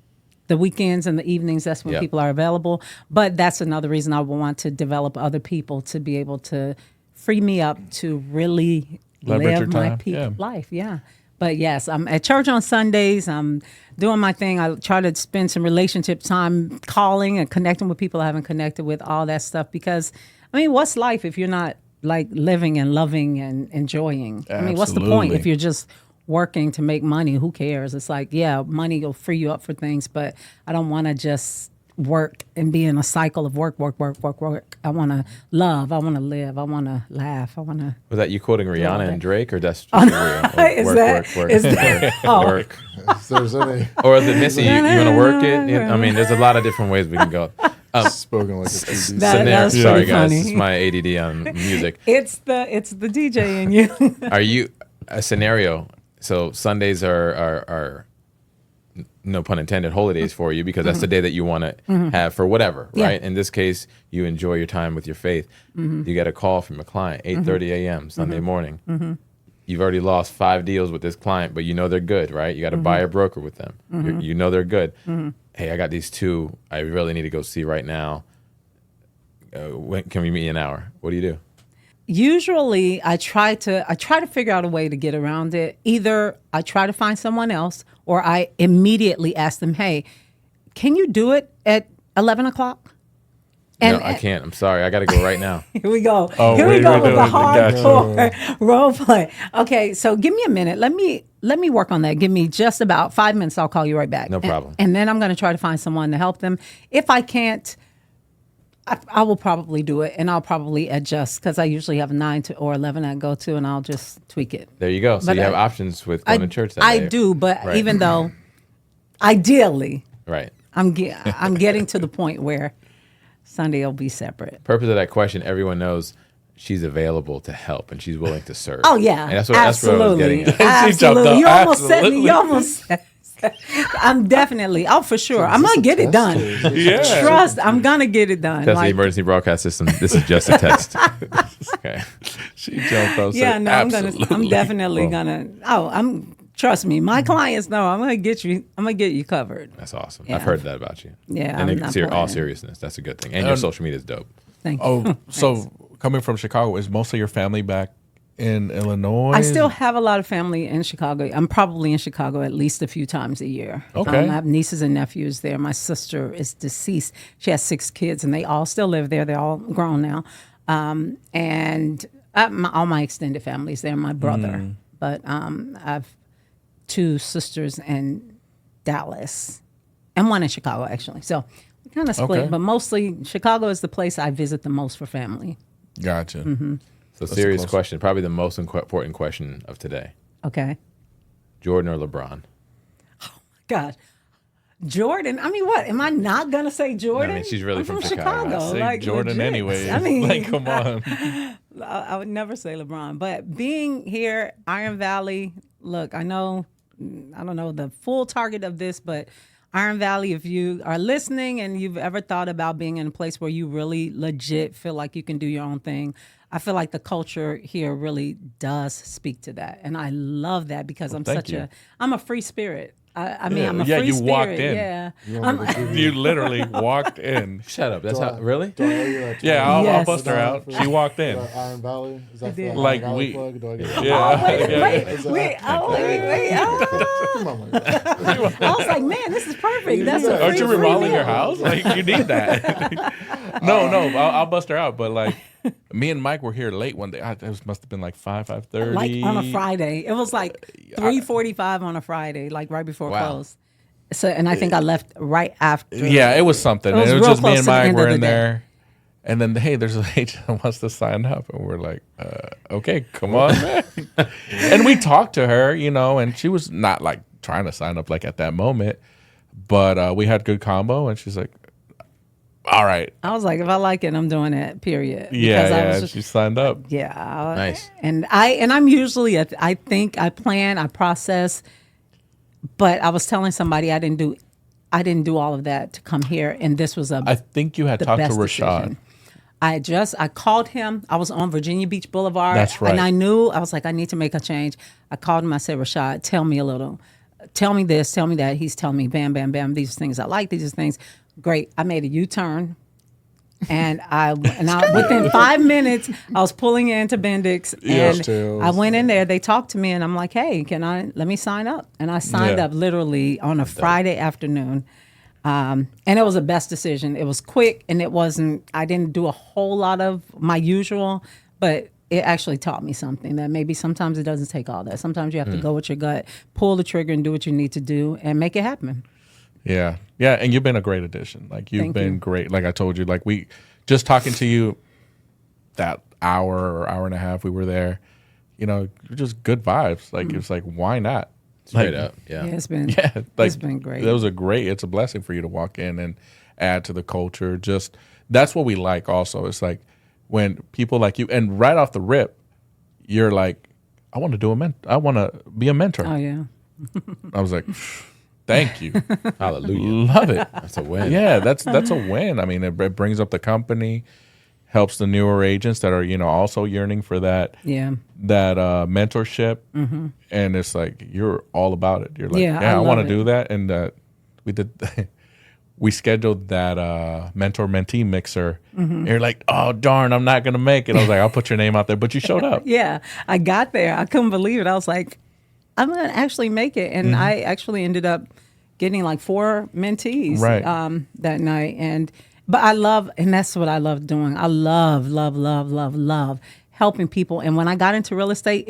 Speaker 3: the weekends and the evenings, that's when
Speaker 2: Yep.
Speaker 3: people are available. But that's another reason I want to develop other people to be able to free me up to really
Speaker 4: Leverage your
Speaker 3: live my
Speaker 4: time,
Speaker 3: peak
Speaker 4: yeah.
Speaker 3: life. Yeah. But yes, I'm at church on Sundays. I'm doing my thing. I try to spend some relationship time calling and connecting with people I haven't connected with, all that stuff. Because, I mean, what's life if you're not like living and loving and enjoying? I mean, what's the point
Speaker 4: Absolutely.
Speaker 3: if you're just working to make money? Who cares? It's like, yeah, money will free you up for things, but I don't want to just work and be in a cycle of work. I want to love. I want to live. I want to laugh. I want to.
Speaker 2: Was that you quoting Rihanna and Drake, or that's just
Speaker 3: Is
Speaker 2: real? Work.
Speaker 3: is that? Oh,
Speaker 2: Work.
Speaker 5: If there's any
Speaker 2: Or is it Missy? You want to work it? I mean, there's a lot of different ways we can go.
Speaker 5: spoken like a true DC.
Speaker 3: That's
Speaker 2: Sorry,
Speaker 3: pretty
Speaker 2: guys.
Speaker 3: funny.
Speaker 2: It's my ADD on music.
Speaker 3: it's the DJ in you.
Speaker 2: Are you a scenario? So Sundays are no pun intended, holidays for you because that's the day that you want to have for whatever,
Speaker 3: Yeah.
Speaker 2: right? In this case, you enjoy your time with your faith. You get a call from a client, 8:30 a.m. Sunday morning. You've already lost 5 deals with this client, but you know they're good, right? You got to buy a broker with them. You know they're good. Hey, I got these 2 I really need to go see right now. When can we meet in an hour? What do you do?
Speaker 3: Usually I try to figure out a way to get around it. Either I try to find someone else or I immediately ask them, hey, can you do it at 11 o'clock? And,
Speaker 2: no, I can't. I'm sorry. I got to go right now.
Speaker 3: Here we go.
Speaker 4: Oh,
Speaker 3: Here we
Speaker 4: we're
Speaker 3: go with
Speaker 4: doing
Speaker 3: the
Speaker 4: it. Gotcha.
Speaker 3: hardcore role play. Okay, so give me a minute. Let me work on that. Give me just about 5 minutes. I'll call you right back.
Speaker 2: No problem.
Speaker 3: And then I'm going to try to find someone to help them. If I can't, I will probably do it, and I'll probably adjust because I usually have 9 or 11 I go to, and I'll just tweak it.
Speaker 2: There you go. So
Speaker 3: But
Speaker 2: you have
Speaker 3: I-
Speaker 2: options with going to church that
Speaker 3: I
Speaker 2: day.
Speaker 3: do, but
Speaker 2: Right.
Speaker 3: even though, ideally,
Speaker 2: Right.
Speaker 3: I'm getting to the point where Sunday will be separate.
Speaker 2: Purpose of that question, everyone knows she's available to help and she's willing to serve.
Speaker 3: Oh yeah,
Speaker 2: And that's what I was
Speaker 3: absolutely,
Speaker 2: getting at.
Speaker 4: She jumped
Speaker 3: absolutely.
Speaker 4: up.
Speaker 3: You almost said me.
Speaker 4: Absolutely.
Speaker 3: You almost. I'm definitely. Oh, for sure. I'm gonna get it done.
Speaker 4: Yeah.
Speaker 3: Trust. I'm gonna get it done.
Speaker 2: That's the
Speaker 3: Like,
Speaker 2: emergency broadcast system. This is just a test. Okay.
Speaker 4: She jumped up.
Speaker 3: yeah,
Speaker 4: said,
Speaker 3: no,
Speaker 4: absolutely.
Speaker 3: I'm definitely gonna. Oh, trust me. My clients know I'm gonna get you. I'm gonna get you covered.
Speaker 2: That's awesome.
Speaker 3: Yeah.
Speaker 2: I've heard that about you.
Speaker 3: Yeah,
Speaker 2: And
Speaker 3: I'm
Speaker 2: in
Speaker 3: not
Speaker 2: all
Speaker 3: playing.
Speaker 2: seriousness, that's a good thing. And your social media is dope.
Speaker 3: Thank you.
Speaker 4: Oh, so coming from Chicago, is most of your family back in Illinois?
Speaker 3: I still have a lot of family in Chicago. I'm probably in Chicago at least a few times a year.
Speaker 4: Okay.
Speaker 3: I have nieces and nephews there. My sister is deceased. She has 6 kids, and they all still live there. They're all grown now. And all my extended family's there, my brother. But I have 2 sisters in Dallas and 1 in Chicago, actually. So we kind of split,
Speaker 4: Okay.
Speaker 3: but mostly Chicago is the place I visit the most for family.
Speaker 4: Gotcha.
Speaker 3: Mm-hmm.
Speaker 2: So serious
Speaker 4: close.
Speaker 2: question, probably the most important question of today.
Speaker 3: Okay.
Speaker 2: Jordan or LeBron?
Speaker 3: God. Jordan. I mean, what? Am I not going to say Jordan?
Speaker 2: I mean, she's really
Speaker 3: I'm
Speaker 2: from Chicago.
Speaker 4: Say
Speaker 3: Like,
Speaker 4: Jordan
Speaker 3: legit.
Speaker 4: anyways.
Speaker 3: I mean,
Speaker 4: like, come on.
Speaker 3: I would never say LeBron. But being here, Iron Valley, look, I don't know the full target of this, but Iron Valley, if you are listening and you've ever thought about being in a place where you really legit feel like you can do your own thing, I feel like the culture here really does speak to that. And I love that because I'm
Speaker 4: thank you.
Speaker 3: I'm a free spirit. I mean,
Speaker 4: Yeah,
Speaker 3: I'm a
Speaker 4: yeah,
Speaker 3: free
Speaker 4: you
Speaker 3: spirit.
Speaker 4: walked in.
Speaker 3: Yeah.
Speaker 4: You literally walked in.
Speaker 2: Shut up. That's how, really?
Speaker 4: Yeah, I'll
Speaker 3: Yes.
Speaker 4: bust her out. She walked in.
Speaker 5: Iron Valley? Is that
Speaker 3: did.
Speaker 5: the
Speaker 4: Like,
Speaker 5: Iron Valley
Speaker 4: we-
Speaker 5: plug? Do I get
Speaker 4: Yeah.
Speaker 3: Wait. Oh.
Speaker 5: Come on, man.
Speaker 3: I was like, man, this is perfect. That's a
Speaker 4: Aren't you
Speaker 3: free
Speaker 4: remodeling your
Speaker 3: meal.
Speaker 4: house? Like, you need that. no, I'll bust her out. But like, me and Mike were here late one day. It must have been like 5:30.
Speaker 3: Like on a Friday. It was like 3:45 on a Friday, like right before
Speaker 2: Wow.
Speaker 3: close. So, and I think I left right after.
Speaker 4: Yeah, it was something.
Speaker 3: It was
Speaker 4: It was
Speaker 3: real
Speaker 4: just me
Speaker 3: close
Speaker 4: and
Speaker 3: to the
Speaker 4: Mike
Speaker 3: end
Speaker 4: were
Speaker 3: of
Speaker 4: in
Speaker 3: the day.
Speaker 4: there. And then, hey, there's an agent that wants to sign up. And we're like, okay, come on, man. And we talked to her, and she was not like trying to sign up like at that moment. But we had good combo. And she's like, all right.
Speaker 3: I was like, if I like it, I'm doing it. Period.
Speaker 4: Yeah,
Speaker 3: Because I
Speaker 4: yeah.
Speaker 3: was just-
Speaker 4: She signed up.
Speaker 3: yeah.
Speaker 2: Nice.
Speaker 3: And I'm usually I think I plan, I process, but I was telling somebody I didn't do all of that to come here, and this was
Speaker 4: I think you had
Speaker 3: the
Speaker 4: talked to
Speaker 3: best
Speaker 4: Rashad.
Speaker 3: decision. I called him. I was on Virginia Beach Boulevard.
Speaker 4: That's right.
Speaker 3: And I was like, I need to make a change. I called him. I said, Rashad, tell me a little. Tell me this, tell me that. He's telling me, bam, bam, bam, these things I like, these things. Great. I made a U-turn. And I within 5 minutes, I was pulling into Bendix, and
Speaker 5: chills.
Speaker 3: I went in there. They talked to me, and I'm like, "Hey, let me sign up?" And I signed
Speaker 4: Yeah.
Speaker 3: up literally on a Friday afternoon, and it was the best decision. It was quick, and I didn't do a whole lot of my usual, but it actually taught me something that maybe sometimes it doesn't take all that. Sometimes you have to go with your gut, pull the trigger, and do what you need to do, and make it happen.
Speaker 4: Yeah. Yeah. And you've been a great addition. Like, you've
Speaker 3: Thank
Speaker 4: been
Speaker 3: you.
Speaker 4: great. Like I told you, like, we just talking to you that hour or hour and a half we were there, just good vibes. Like, it's like, why not?
Speaker 2: Straight
Speaker 4: Like,
Speaker 2: up. Yeah.
Speaker 3: Yeah, it's been
Speaker 4: It's
Speaker 3: been great.
Speaker 4: It's a blessing for you to walk in and add to the culture. Just, that's what we like also. It's like when people like you, and right off the rip, you're like, I want to be a mentor.
Speaker 3: Oh yeah.
Speaker 4: I was like, thank you.
Speaker 2: Hallelujah.
Speaker 4: Love it.
Speaker 2: That's a win.
Speaker 4: Yeah, that's a win. I mean, it brings up the company, helps the newer agents that are also yearning for that
Speaker 3: Yeah.
Speaker 4: mentorship, and it's like you're all about it. You're like,
Speaker 3: Yeah,
Speaker 4: yeah,
Speaker 3: I
Speaker 4: I want to
Speaker 3: love
Speaker 4: do
Speaker 3: it.
Speaker 4: that, and we scheduled that mentor mentee mixer. And you're like, oh darn, I'm not gonna make it. I was like, I'll put your name out there, but you showed up.
Speaker 3: Yeah, I got there. I couldn't believe it. I was like, I'm going to actually make it. And I actually ended up getting like 4 mentees
Speaker 4: Right.
Speaker 3: that night. But I love, and that's what I love doing. I love helping people. And when I got into real estate,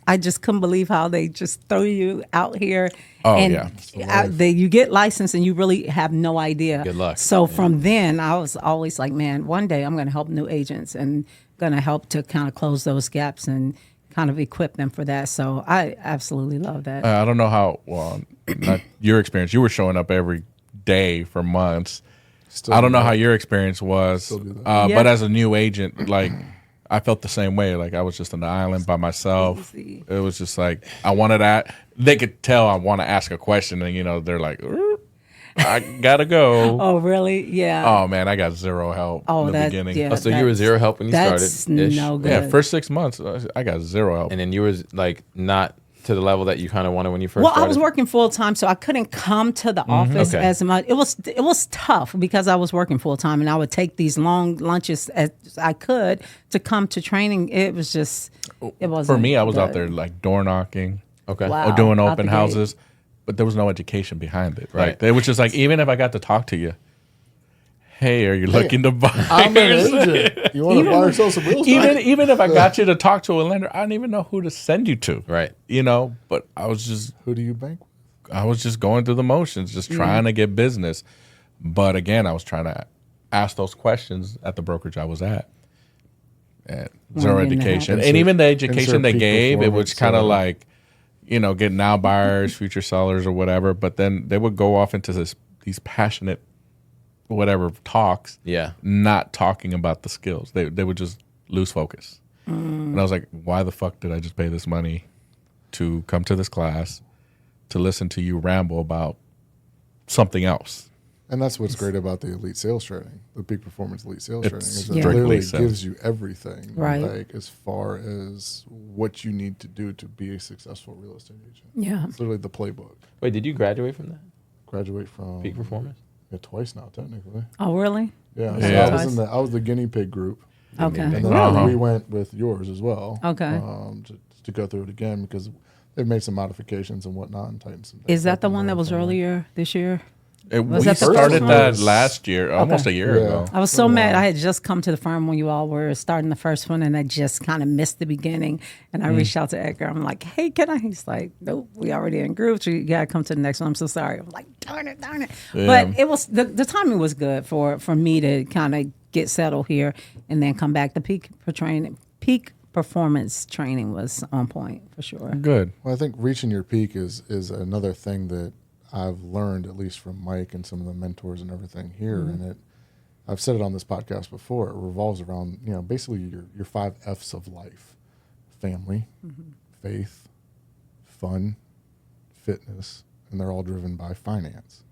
Speaker 3: I just couldn't believe how they just throw you out here.
Speaker 4: Oh,
Speaker 3: and
Speaker 4: yeah.
Speaker 3: you get licensed and you really have no idea.
Speaker 2: Good luck.
Speaker 3: So from then, I was always like, man, one day I'm going to help new agents and going to help to kind of close those gaps and kind of equip them for that. So I absolutely love that.
Speaker 4: I don't know how, well, not your experience. You were showing up every day for months. I don't know how your experience was. But as a new agent, like, I felt the same way. Like, I was just on the island by myself.
Speaker 3: Easy.
Speaker 4: It was just like, I wanted to, they could tell I want to ask a question, and, you know, they're like, I gotta go.
Speaker 3: Oh, really? Yeah.
Speaker 4: Oh, man, I got zero help in the beginning.
Speaker 3: Yeah,
Speaker 2: so you were zero help when you started?
Speaker 3: That's no good.
Speaker 4: Yeah, first 6 months, I got zero help.
Speaker 2: And then you were like not to the level that you kind of wanted when you first
Speaker 3: Well,
Speaker 2: started?
Speaker 3: I was working full time, so I couldn't come to the office
Speaker 2: Okay.
Speaker 3: as much. It was tough because I was working full time, and I would take these long lunches as I could to come to training. It was just, it wasn't.
Speaker 4: For me, I was out
Speaker 3: good.
Speaker 4: there like door knocking,
Speaker 2: Okay.
Speaker 3: Wow.
Speaker 4: or doing
Speaker 3: out
Speaker 4: open
Speaker 3: the gate.
Speaker 4: houses, but there was no education behind it.
Speaker 2: Right.
Speaker 4: Like, it was just like, even if I got to talk to you, hey, are you looking to buy?
Speaker 5: I'm an agent. You want to buy or sell some real estate?
Speaker 4: even if I got you to talk to a lender, I didn't even know who to send you to.
Speaker 2: Right.
Speaker 4: You know, but I was just
Speaker 5: Who do you bank with?
Speaker 4: going through the motions, just trying to get business. But again, I was trying to ask those questions at the brokerage I was at. And zero
Speaker 3: Weren't getting the
Speaker 4: education.
Speaker 5: help.
Speaker 4: And even the
Speaker 5: Insert
Speaker 4: education they
Speaker 5: peak
Speaker 4: gave, it was
Speaker 5: performance,
Speaker 4: kind of like, you know, getting now buyers, future sellers or whatever. But then they would go off into these passionate whatever talks,
Speaker 2: Yeah.
Speaker 4: not talking about the skills. They would just lose focus. And I was like, why the fuck did I just pay this money to come to this class to listen to you ramble about something else?
Speaker 5: And that's what's great about the elite sales training, the peak performance elite sales training, is that it
Speaker 4: strictly
Speaker 5: literally
Speaker 4: sales.
Speaker 5: gives you everything,
Speaker 3: Right.
Speaker 5: like as far as what you need to do to be a successful real estate agent.
Speaker 3: Yeah.
Speaker 5: It's literally the playbook.
Speaker 2: Wait, did you graduate from that?
Speaker 5: Graduate from
Speaker 2: Peak performance?
Speaker 5: Yeah, twice now, technically.
Speaker 3: Oh, really?
Speaker 5: Yeah,
Speaker 4: Yeah.
Speaker 5: so I was the guinea pig group,
Speaker 3: Okay.
Speaker 5: and then
Speaker 4: Uh-huh.
Speaker 5: we went with yours as well.
Speaker 3: Okay.
Speaker 5: To go through it again because they've made some modifications and whatnot and tightened some. things
Speaker 3: Is that
Speaker 5: up
Speaker 3: the
Speaker 5: and
Speaker 3: one that was
Speaker 5: everything.
Speaker 3: earlier this year?
Speaker 4: We
Speaker 3: Was that the first
Speaker 4: started
Speaker 3: one?
Speaker 4: that last year, almost a year
Speaker 5: Yeah.
Speaker 4: ago.
Speaker 3: I was so
Speaker 5: Oh,
Speaker 3: mad.
Speaker 5: wow.
Speaker 3: I had just come to the firm when you all were starting the first one, and I just kind of missed the beginning. And I reached out to Edgar. I'm like, hey, can I? He's like, nope, we already in group. So you got to come to the next one. I'm so sorry. I'm like, darn it.
Speaker 4: Yeah.
Speaker 3: But it was, the timing was good for me to kind of get settled here and then come back. The peak performance training was on point for sure.
Speaker 4: Good.
Speaker 5: Well, I think reaching your peak is another thing that I've learned, at least from Mike and some of the mentors and everything here. And I've said it on this podcast before. It revolves around, you know, basically your 5 F's of life: family, faith, fun, fitness, and they're all driven by finance.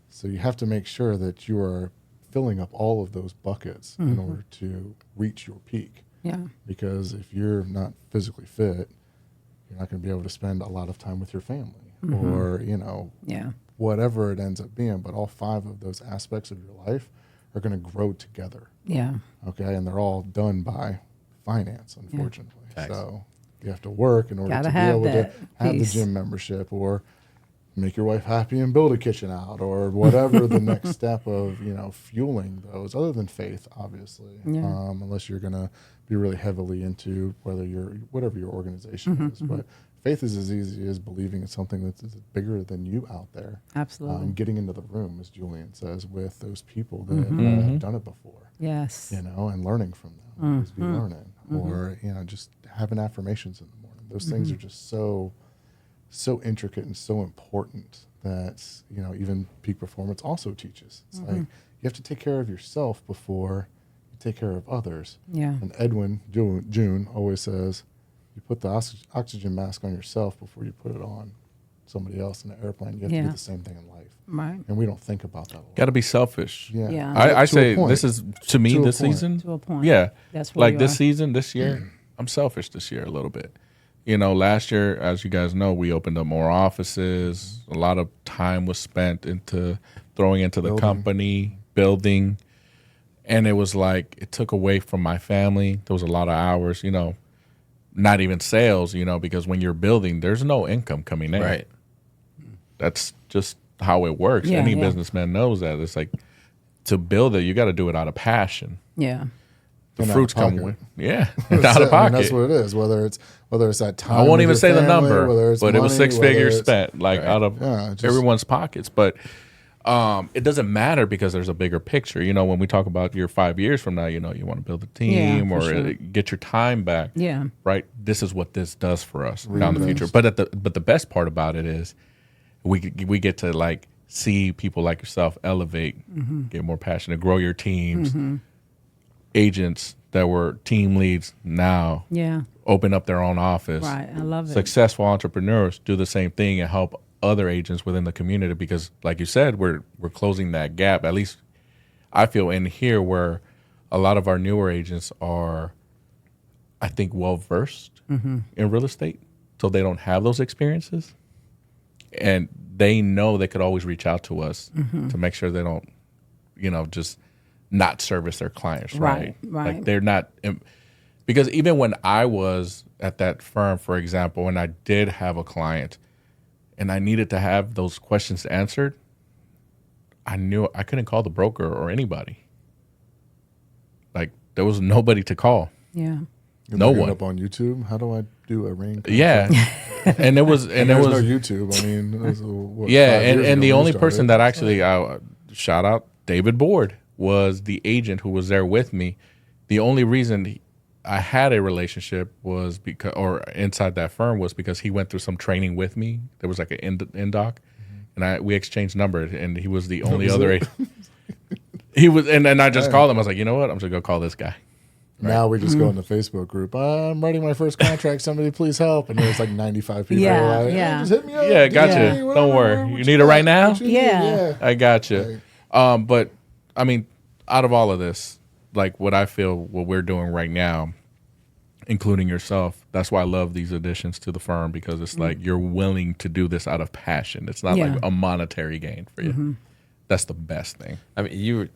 Speaker 5: So you have to make sure that you are filling up all of those buckets in order to reach your peak.
Speaker 3: Yeah.
Speaker 5: Because if you're not physically fit, you're not going to be able to spend a lot of time with your family or, you know,
Speaker 3: Yeah.
Speaker 5: whatever it ends up being. But all 5 of those aspects of your life are going to grow together.
Speaker 3: Yeah.
Speaker 5: Okay. And they're all done by finance, unfortunately.
Speaker 2: Facts.
Speaker 5: So you have to work in order
Speaker 3: Gotta
Speaker 5: to be
Speaker 3: have
Speaker 5: able to
Speaker 3: that
Speaker 5: have the
Speaker 3: piece.
Speaker 5: gym membership or make your wife happy and build a kitchen out or whatever the next step of, you know, fueling those, other than faith, obviously,
Speaker 3: Yeah.
Speaker 5: unless you're going to be really heavily into whatever your organization is. But faith is as easy as believing in something that's bigger than you out there.
Speaker 3: Absolutely.
Speaker 5: Getting into the room, as Julian says, with those people that have done it before,
Speaker 3: Yes.
Speaker 5: you know, and learning from them, always be learning, or, you know, just having affirmations in the morning. Those things are just so intricate and so important that, you know, even peak performance also teaches. It's like you have to take care of yourself before you take care of others.
Speaker 3: Yeah.
Speaker 5: And Edwin June always says, you put the oxygen mask on yourself before you put it on somebody else in an airplane. You have to
Speaker 3: Yeah.
Speaker 5: do the same thing in life.
Speaker 3: Right.
Speaker 5: And we don't think about that a lot.
Speaker 4: Got to be selfish.
Speaker 5: Yeah.
Speaker 3: Yeah.
Speaker 4: I
Speaker 5: To a
Speaker 4: say
Speaker 5: point.
Speaker 4: this is, to me,
Speaker 5: To a
Speaker 4: this
Speaker 5: point.
Speaker 4: season.
Speaker 3: To a point.
Speaker 4: Yeah.
Speaker 3: That's where
Speaker 4: like
Speaker 3: you
Speaker 4: this
Speaker 3: are.
Speaker 4: season, this year, I'm selfish this year a little bit. You know, last year, as you guys know, we opened up more offices. A lot of time was spent into throwing into the
Speaker 5: Building.
Speaker 4: company, building. And it was like, it took away from my family. There was a lot of hours, you know, not even sales, you know, because when you're building, there's no income coming in.
Speaker 2: Right.
Speaker 4: That's just how it works.
Speaker 3: Yeah,
Speaker 4: Any
Speaker 3: yeah.
Speaker 4: businessman knows that. It's like to build it, you got to do it out of passion.
Speaker 3: Yeah.
Speaker 4: The
Speaker 5: And
Speaker 4: fruits
Speaker 5: out of
Speaker 4: come
Speaker 5: pocket.
Speaker 4: with, yeah,
Speaker 5: That's
Speaker 4: out of
Speaker 5: it. I mean,
Speaker 4: pocket.
Speaker 5: that's what it is. Whether it's that time.
Speaker 4: I won't
Speaker 5: with
Speaker 4: even
Speaker 5: your
Speaker 4: say the
Speaker 5: family,
Speaker 4: number,
Speaker 5: whether it's
Speaker 4: but it was
Speaker 5: money,
Speaker 4: 6
Speaker 5: whether
Speaker 4: figures
Speaker 5: it's-
Speaker 4: spent, like out of
Speaker 5: just-
Speaker 4: everyone's pockets. But it doesn't matter because there's a bigger picture. You know, when we talk about your 5 years from now, you know, you want to build a team
Speaker 3: for
Speaker 4: or
Speaker 3: sure.
Speaker 4: get your time back.
Speaker 3: Yeah.
Speaker 4: Right. This is what this does for us down the future. But the best part about it is we get to like see people like yourself elevate, get more passionate, grow your teams. Agents that were team leads now
Speaker 3: Yeah.
Speaker 4: open up their own office.
Speaker 3: Right. I love it.
Speaker 4: Successful entrepreneurs do the same thing and help other agents within the community because, like you said, we're closing that gap. At least I feel in here where a lot of our newer agents are, I think, well versed in real estate, so they don't have those experiences, and they know they could always reach out to us to make sure they don't, you know, just not service their clients, right?
Speaker 3: Right.
Speaker 4: Like they're not, because even when I was at that firm, for example, when I did have a client and I needed to have those questions answered, I knew I couldn't call the broker or anybody. Like there was nobody to call.
Speaker 3: Yeah.
Speaker 5: You
Speaker 4: No
Speaker 5: look it
Speaker 4: one.
Speaker 5: up on YouTube. How do I do a ring?
Speaker 4: Yeah. and it was, and it
Speaker 5: There's
Speaker 4: was,
Speaker 5: no YouTube. I mean, it was, what,
Speaker 4: yeah.
Speaker 5: 5 years ago
Speaker 4: And the
Speaker 5: when we
Speaker 4: only person
Speaker 5: started.
Speaker 4: that actually, shout out David Boyd, was the agent who was there with me. The only reason I had a relationship was because, or inside that firm was because he went through some training with me. There was like an in-doc, and we exchanged numbers, and he was the only other. He was, and I just called him. I was like, you know what? I'm just gonna call this guy.
Speaker 5: Now we just go in the Facebook group. I'm writing my first contract. Somebody please help. And there's like 95 people.
Speaker 3: Yeah,
Speaker 5: Like,
Speaker 3: yeah.
Speaker 5: Just hit me up.
Speaker 4: Yeah, gotcha.
Speaker 5: DM me,
Speaker 4: Don't
Speaker 5: whatever,
Speaker 4: worry.
Speaker 5: what
Speaker 4: You need it right
Speaker 5: got,
Speaker 4: now?
Speaker 5: what you need,
Speaker 3: Yeah.
Speaker 4: I got you. But I mean, out of all of this, like what I feel, what we're doing right now, including yourself, that's why I love these additions to the firm because it's like you're willing to do this out of passion. It's not
Speaker 3: Yeah.
Speaker 4: like a monetary gain for you. That's the best thing.
Speaker 2: I mean,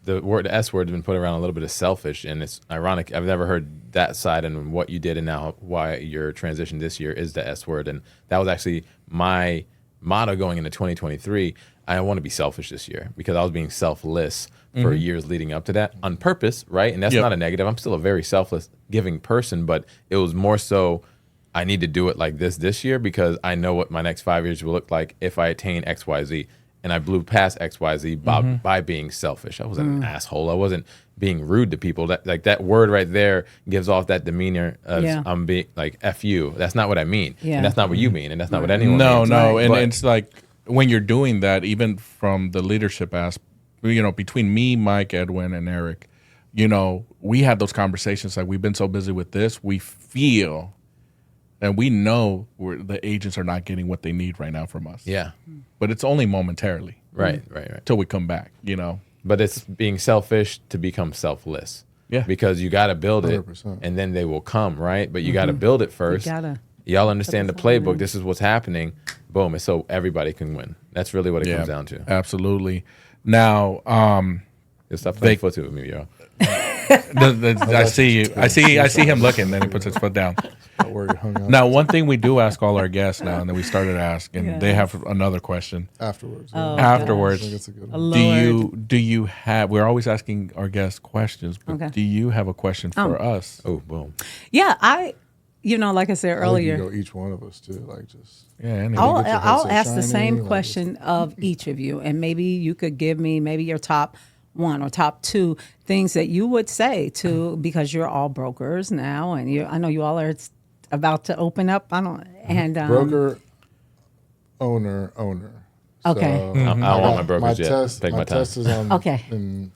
Speaker 2: the S word has been put around a little bit of selfish, and it's ironic. I've never heard that side and what you did, and now why your transition this year is the S word, and that was actually my motto going into 2023. I want to be selfish this year because I was being selfless for years leading up to that on purpose, right? And that's
Speaker 4: Yep.
Speaker 2: not a negative. I'm still a very selfless, giving person, but it was more so I need to do it like this year because I know what my next 5 years will look like if I attain X, Y, Z. And I blew past X, Y, Z by being selfish. I wasn't an asshole. I wasn't being rude to people. That word right there gives off that demeanor of
Speaker 3: Yeah.
Speaker 2: I'm being like F you. That's not what I mean.
Speaker 3: Yeah.
Speaker 2: And that's not what you mean. And that's not what anyone
Speaker 4: No,
Speaker 2: means.
Speaker 4: no, and
Speaker 2: But-
Speaker 4: it's like when you're doing that, even from the leadership aspect, you know, between me, Mike, Edwin, and Eric, you know, we had those conversations. Like we've been so busy with this, we feel, and we know the agents are not getting what they need right now from us.
Speaker 2: Yeah.
Speaker 4: But it's only momentarily
Speaker 2: Right.
Speaker 4: till we come back. You know.
Speaker 2: But it's being selfish to become selfless.
Speaker 4: Yeah.
Speaker 2: Because you got to build it
Speaker 5: 100%.
Speaker 2: and then they will come, right? But you got to build it first.
Speaker 3: gotta
Speaker 2: Y'all understand the
Speaker 3: put this on
Speaker 2: playbook. This is what's happening. Boom. It's so everybody can win. That's really what it comes down to.
Speaker 4: Absolutely. Now,
Speaker 2: Just stop playing footsie with me, y'all.
Speaker 4: I see you. I see him looking. Then he puts his foot down.
Speaker 5: Not where you hung out
Speaker 4: Now, one thing we do ask all our guests now, and then we started asking,
Speaker 3: Yeah.
Speaker 4: they have another question.
Speaker 5: afterwards.
Speaker 3: Oh,
Speaker 4: Afterwards,
Speaker 5: I think it's a good one.
Speaker 4: do you have? We're always asking our guests questions, but
Speaker 3: Okay.
Speaker 4: do you have a question for us?
Speaker 2: Oh, boom.
Speaker 3: Yeah, like I said
Speaker 5: I think you
Speaker 3: earlier,
Speaker 5: go each one of us too. Like just
Speaker 4: Yeah, anyway.
Speaker 3: I'll,
Speaker 5: get your head
Speaker 3: I'll
Speaker 5: so
Speaker 3: ask the
Speaker 5: shiny,
Speaker 3: same
Speaker 5: like
Speaker 3: question of each of you, and maybe you could give me maybe your top one or top two things that you would say to, because you're all brokers now, and I know you all are about to open up.
Speaker 5: broker, owner.
Speaker 3: Okay.
Speaker 5: So,
Speaker 2: I don't want my brokers yet.
Speaker 5: test,
Speaker 2: Take
Speaker 5: my
Speaker 2: my time.
Speaker 5: test is on.
Speaker 3: Okay.
Speaker 5: in-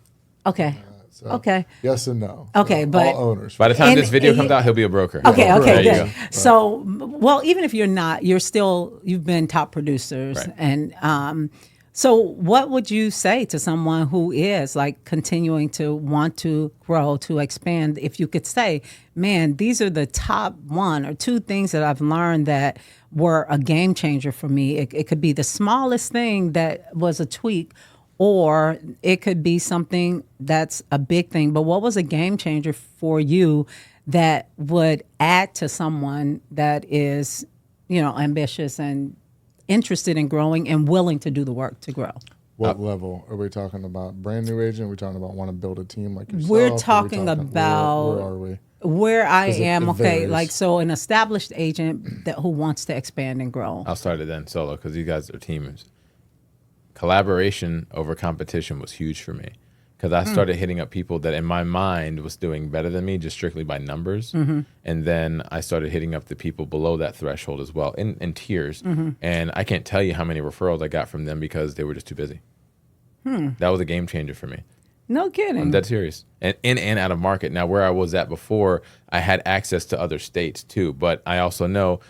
Speaker 5: so
Speaker 3: Okay.
Speaker 5: Yes and no.
Speaker 3: Okay,
Speaker 5: So,
Speaker 3: but-
Speaker 5: all owners.
Speaker 2: By the time
Speaker 3: And-
Speaker 2: this video
Speaker 3: and
Speaker 2: comes
Speaker 3: you-
Speaker 2: out, he'll be a broker.
Speaker 3: Okay,
Speaker 5: Yeah,
Speaker 3: okay,
Speaker 2: there you
Speaker 3: good.
Speaker 2: go.
Speaker 3: So, well, even if you're not, you've been top producers.
Speaker 2: Right.
Speaker 3: And so what would you say to someone who is like continuing to want to grow, to expand? If you could say, man, these are the top one or two things that I've learned that were a game changer for me. It could be the smallest thing that was a tweak, or it could be something that's a big thing. But what was a game changer for you that would add to someone that is, ambitious and interested in growing and willing to do the work to grow?
Speaker 5: What level are we talking about? Brand new agent? Are we talking about want to build a team like yourself?
Speaker 3: We're talking about
Speaker 5: where are we?
Speaker 3: Where I am,
Speaker 5: it
Speaker 3: okay,
Speaker 5: varies.
Speaker 3: like so an established agent who wants to expand and grow.
Speaker 2: I'll start it then solo because you guys are teams. Collaboration over competition was huge for me because I started hitting up people that in my mind was doing better than me just strictly by numbers. And then I started hitting up the people below that threshold as well in tiers. And I can't tell you how many referrals I got from them because they were just too busy. That was a game changer for me.
Speaker 3: No kidding.
Speaker 2: I'm dead serious. And in and out of market. Now, where I was at before, I had access to other states too. But I also know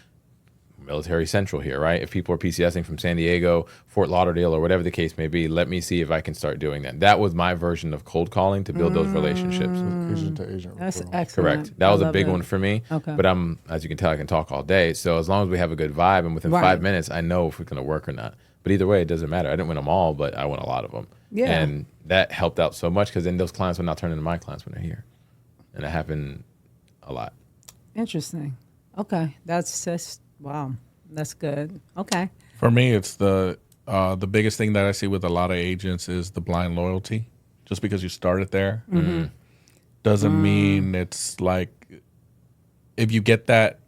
Speaker 2: military central here, right? If people are PCSing from San Diego, Fort Lauderdale, or whatever the case may be, let me see if I can start doing that. That was my version of cold calling to build those relationships.
Speaker 5: Agent to agent.
Speaker 3: That's
Speaker 5: referral.
Speaker 3: excellent.
Speaker 2: Correct. That was
Speaker 3: I
Speaker 2: a
Speaker 3: love
Speaker 2: big
Speaker 3: that.
Speaker 2: one for me.
Speaker 3: Okay.
Speaker 2: But as you can tell, I can talk all day. So as long as we have a good vibe and within
Speaker 3: Right.
Speaker 2: 5 minutes, I know if we're going to work or not. But either way, it doesn't matter. I didn't win them all, but I won a lot of them.
Speaker 3: Yeah.
Speaker 2: And that helped out so much because then those clients will now turn into my clients when they're here. And it happened a lot.
Speaker 3: Interesting. Okay, that's just wow. That's good. Okay.
Speaker 4: For me, it's the biggest thing that I see with a lot of agents is the blind loyalty. Just because you started there doesn't mean it's like if you get that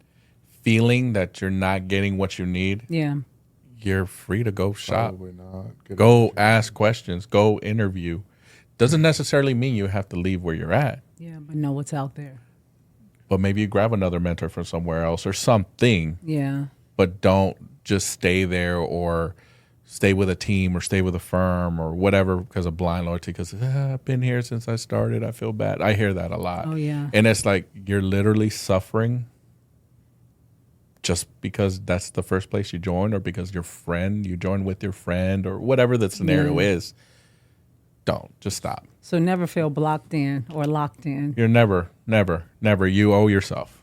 Speaker 4: feeling that you're not getting what you need,
Speaker 3: Yeah.
Speaker 4: you're free to go shop.
Speaker 5: Probably not.
Speaker 4: Go ask questions. Go interview. Doesn't necessarily mean you have to leave where you're at,
Speaker 3: Yeah, but know what's out there.
Speaker 4: but maybe you grab another mentor from somewhere else or something,
Speaker 3: Yeah.
Speaker 4: but don't just stay there or stay with a team or stay with a firm or whatever because of blind loyalty because I've been here since I started. I feel bad. I hear that a lot.
Speaker 3: Oh, yeah.
Speaker 4: And it's like you're literally suffering just because that's the first place you join or because you join with your friend or whatever the scenario is. Don't. Just stop.
Speaker 3: So never feel blocked in or locked in.
Speaker 4: You're never. You owe yourself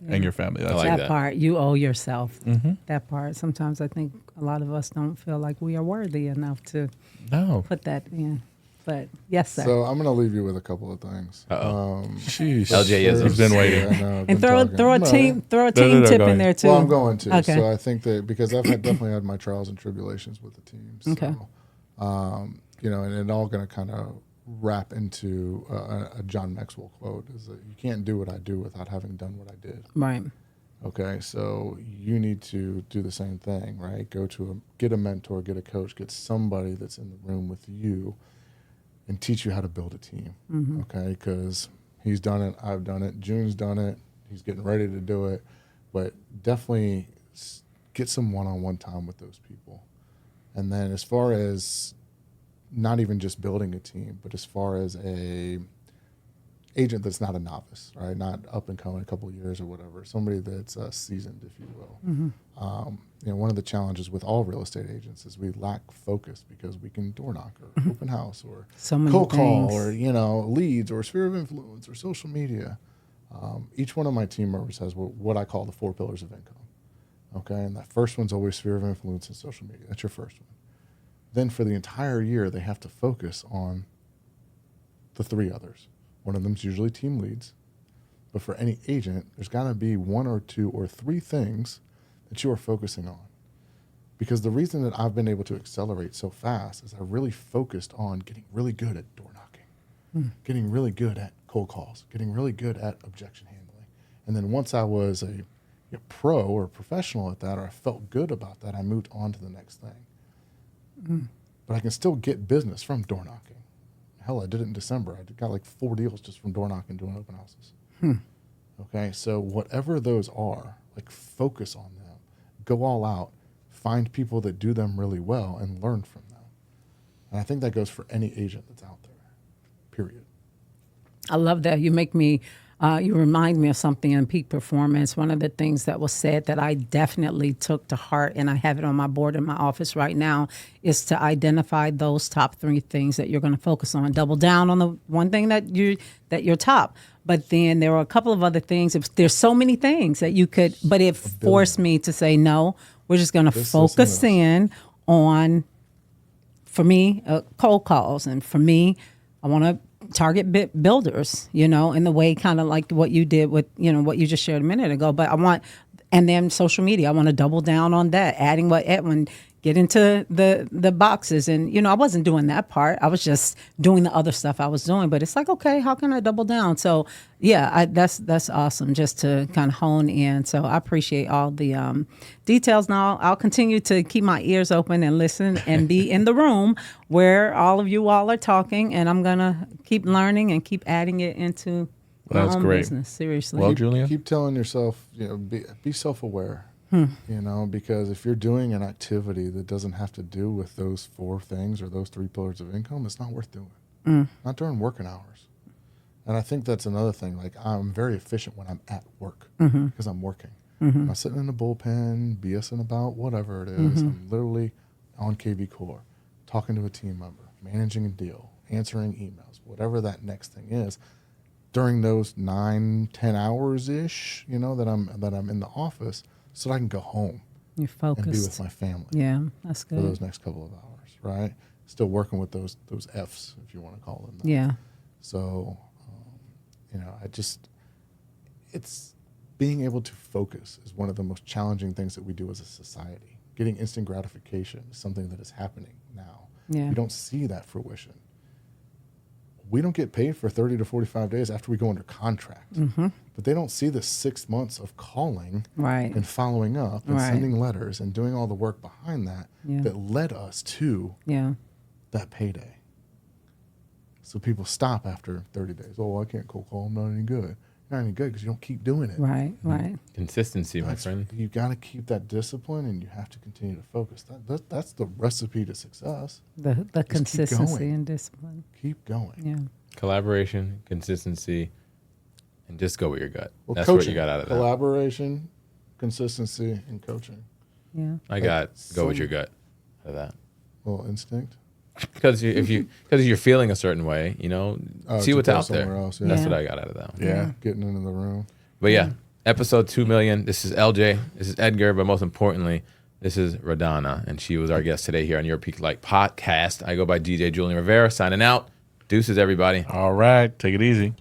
Speaker 4: and your family. That's
Speaker 2: like
Speaker 3: that
Speaker 2: that.
Speaker 3: part, you owe yourself. That part. Sometimes I think a lot of us don't feel like we are worthy enough to
Speaker 4: no.
Speaker 3: put that in. But yes, sir.
Speaker 5: So I'm going to leave you with a couple of things.
Speaker 4: Jeez.
Speaker 2: LJ-isms.
Speaker 4: He's been waiting.
Speaker 5: I know, I've
Speaker 3: and
Speaker 5: been
Speaker 3: throw a
Speaker 5: talking.
Speaker 3: team
Speaker 4: no,
Speaker 3: tip
Speaker 4: go
Speaker 3: in
Speaker 4: ahead.
Speaker 3: there too.
Speaker 5: Well, I'm going to.
Speaker 3: Okay.
Speaker 5: So I think that because I've definitely had my trials and tribulations with the team. So,
Speaker 3: Okay.
Speaker 5: and it all going to kind of wrap into a John Maxwell quote is that you can't do what I do without having done what I did.
Speaker 3: Right.
Speaker 5: Okay, so you need to do the same thing, right? Get a mentor, get a coach, get somebody that's in the room with you and teach you how to build a team, okay? Because he's done it, I've done it, June's done it, he's getting ready to do it, but definitely get some one-on-one time with those people. And then as far as not even just building a team, but as far as a agent that's not a novice, right? Not up and coming a couple of years or whatever, somebody that's seasoned, if you will. One of the challenges with all real estate agents is we lack focus because we can door knock or open house or
Speaker 3: So many
Speaker 5: cold call
Speaker 3: things.
Speaker 5: or leads or sphere of influence or social media. Each one of my team members has what I call the 4 pillars of income. Okay, and that first one's always sphere of influence and social media. That's your first one. Then for the entire year, they have to focus on the 3 others. One of them's usually team leads. But for any agent, there's got to be 1 or 2 or 3 things that you are focusing on. Because the reason that I've been able to accelerate so fast is I really focused on getting really good at door knocking, getting really good at cold calls, getting really good at objection handling. And then once I was a pro or professional at that, or I felt good about that, I moved on to the next thing. But I can still get business from door knocking. Hell, I did it in December. I got like 4 deals just from door knocking, doing open houses. Okay, so whatever those are, like focus on them, go all out, find people that do them really well and learn from them. And I think that goes for any agent that's out there, period.
Speaker 3: I love that. You remind me of something in peak performance. One of the things that was said that I definitely took to heart, and I have it on my board in my office right now, is to identify those top 3 things that you're going to focus on. Double down on the one thing that you're top. But then there were a couple of other things. There's so many things that you could, but it forced me to say, no, we're just going to focus in on, for me, cold calls. And for me, I want to target builders, in the way kind of like what you did with, what you just shared a minute ago. But and then social media, I want to double down on that, adding what Edwin get into the boxes. And, I wasn't doing that part. I was just doing the other stuff I was doing. But it's like, okay, how can I double down? So, yeah, that's awesome just to kind of hone in. So I appreciate all the details. Now, I'll continue to keep my ears open and listen and be in the room where all of you all are talking. And I'm going to keep learning and keep adding it into my own business. Seriously.
Speaker 4: Well, Julian?
Speaker 5: Keep telling yourself, be self-aware. Because if you're doing an activity that doesn't have to do with those 4 things or those 3 pillars of income, it's not worth doing. Not during working hours. And I think that's another thing. Like, I'm very efficient when I'm at work because I'm working. I'm not sitting in the bullpen, BSing about whatever it is. I'm literally on KV Core, talking to a team member, managing a deal, answering emails, whatever that next thing is. During those 9-10 hours ish, that I'm in the office, so that I can go home.
Speaker 3: You're focused.
Speaker 5: And be with my family.
Speaker 3: Yeah, that's good.
Speaker 5: For those next couple of hours, right? Still working with those F's, if you want to call them that.
Speaker 3: Yeah.
Speaker 5: So, it's being able to focus is one of the most challenging things that we do as a society. Getting instant gratification is something that is happening now.
Speaker 3: Yeah.
Speaker 5: You don't see that fruition. We don't get paid for 30 to 45 days after we go under contract. But they don't see the 6 months of calling and following up and sending letters and doing all the work behind that that led us to that payday. So people stop after 30 days. Oh, I can't cold call. I'm not any good. You're not any good because you don't keep doing it.
Speaker 3: Right.
Speaker 2: Consistency, my friend.
Speaker 5: You got to keep that discipline, and you have to continue to focus. That's the recipe to success.
Speaker 3: The consistency and discipline.
Speaker 5: Keep going.
Speaker 3: Yeah.
Speaker 2: Collaboration, consistency, and just go with your gut.
Speaker 5: Well,
Speaker 2: That's
Speaker 5: coaching,
Speaker 2: what you got out of that.
Speaker 5: Collaboration, consistency, and coaching.
Speaker 3: Yeah.
Speaker 2: I got go with your gut out of that.
Speaker 5: Well, instinct.
Speaker 2: Because if you're feeling a certain way, see what's out there.
Speaker 5: Else,
Speaker 2: That's what I got out of that.
Speaker 5: Yeah, getting into the room.
Speaker 2: But yeah, episode 2 million. This is LJ. This is Edgar. But most importantly, this is Rhodonna, and she was our guest today here on Your Peak Life podcast. I go by DJ Julian Rivera. Signing out. Deuces, everybody.
Speaker 4: All right. Take it easy.